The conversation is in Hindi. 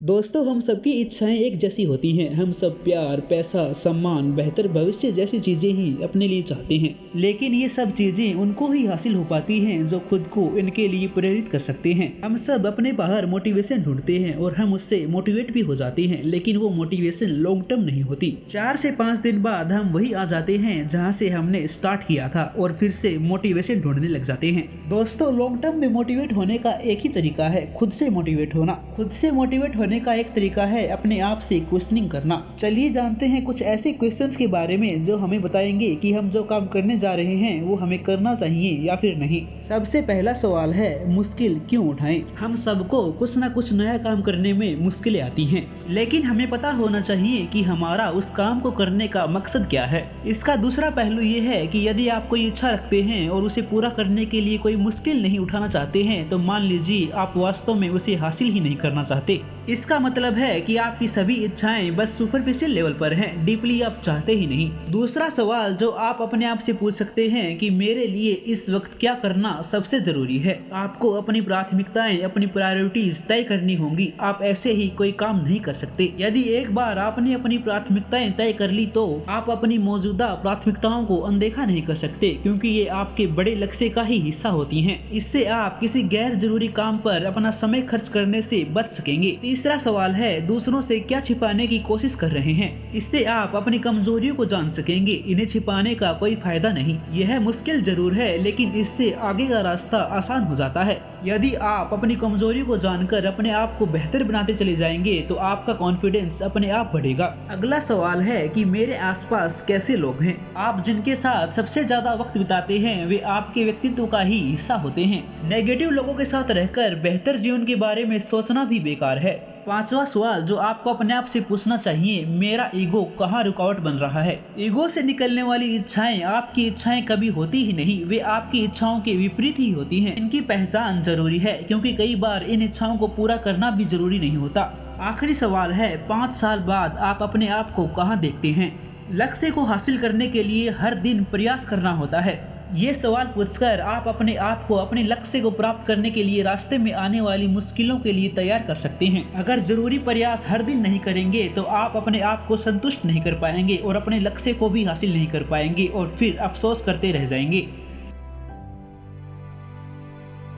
दोस्तों, हम सबकी इच्छाएं एक जैसी होती हैं। हम सब प्यार, पैसा, सम्मान, बेहतर भविष्य जैसी चीजें ही अपने लिए चाहते हैं, लेकिन ये सब चीजें उनको ही हासिल हो पाती हैं जो खुद को इनके लिए प्रेरित कर सकते हैं। हम सब अपने बाहर मोटिवेशन ढूंढते हैं और हम उससे मोटिवेट भी हो जाते हैं, लेकिन वो मोटिवेशन लॉन्ग टर्म नहीं होती। 4 से 5 दिन बाद हम वही आ जाते हैं जहाँ से हमने स्टार्ट किया था और फिर से मोटिवेशन ढूंढने लग जाते हैं। दोस्तों, लॉन्ग टर्म में मोटिवेट होने का एक ही तरीका है, खुद से मोटिवेट होना। खुद से मोटिवेट होने का एक तरीका है अपने आप से क्वेश्चनिंग करना। चलिए जानते हैं कुछ ऐसे क्वेश्चंस के बारे में जो हमें बताएंगे कि हम जो काम करने जा रहे हैं वो हमें करना चाहिए या फिर नहीं। सबसे पहला सवाल है, मुश्किल क्यों उठाएं? हम सबको कुछ ना कुछ नया काम करने में मुश्किलें आती हैं, लेकिन हमें पता होना चाहिए कि हमारा उस काम को करने का मकसद क्या है। इसका दूसरा पहलू ये है कि यदि आप कोई इच्छा रखते हैं और उसे पूरा करने के लिए कोई मुश्किल नहीं उठाना चाहते हैं, तो मान लीजिए आप वास्तव में उसे हासिल ही नहीं करना चाहते। इसका मतलब है कि आपकी सभी इच्छाएं बस सुपरफिशियल लेवल पर हैं, डीपली आप चाहते ही नहीं। दूसरा सवाल जो आप अपने आप से पूछ सकते हैं कि मेरे लिए इस वक्त क्या करना सबसे जरूरी है। आपको अपनी प्राथमिकताएं, अपनी प्रायोरिटीज तय करनी होंगी। आप ऐसे ही कोई काम नहीं कर सकते। यदि एक बार आपने अपनी प्राथमिकताएं तय कर ली तो आप अपनी मौजूदा प्राथमिकताओं को अनदेखा नहीं कर सकते, क्योंकि ये आपके बड़े लक्ष्य का ही हिस्सा होती हैं। इससे आप किसी गैर जरूरी काम पर अपना समय खर्च करने से बच सकेंगे। तीसरा सवाल है, दूसरों से क्या छिपाने की कोशिश कर रहे हैं? इससे आप अपनी कमजोरियों को जान सकेंगे। इन्हें छिपाने का कोई फायदा नहीं। यह मुश्किल जरूर है, लेकिन इससे आगे का रास्ता आसान हो जाता है। यदि आप अपनी कमजोरियों को जानकर अपने आप को बेहतर बनाते चले जाएंगे तो आपका कॉन्फिडेंस अपने आप बढ़ेगा। अगला सवाल है कि मेरे आसपास कैसे लोग हैं? आप जिनके साथ सबसे ज्यादा वक्त बिताते हैं वे आपके व्यक्तित्व का ही हिस्सा होते हैं। नेगेटिव लोगों के साथ रहकर बेहतर जीवन के बारे में सोचना भी बेकार है। पांचवा सवाल जो आपको अपने आप से पूछना चाहिए, मेरा ईगो कहाँ रुकावट बन रहा है? ईगो से निकलने वाली इच्छाएं आपकी इच्छाएं कभी होती ही नहीं, वे आपकी इच्छाओं के विपरीत ही होती हैं। इनकी पहचान जरूरी है, क्योंकि कई बार इन इच्छाओं को पूरा करना भी जरूरी नहीं होता। आखिरी सवाल है, 5 साल बाद आप अपने आप को कहाँ देखते हैं? लक्ष्य को हासिल करने के लिए हर दिन प्रयास करना होता है। ये सवाल पूछकर आप अपने आप को अपने लक्ष्य को प्राप्त करने के लिए रास्ते में आने वाली मुश्किलों के लिए तैयार कर सकते हैं। अगर जरूरी प्रयास हर दिन नहीं करेंगे तो आप अपने आप को संतुष्ट नहीं कर पाएंगे और अपने लक्ष्य को भी हासिल नहीं कर पाएंगे और फिर अफसोस करते रह जाएंगे।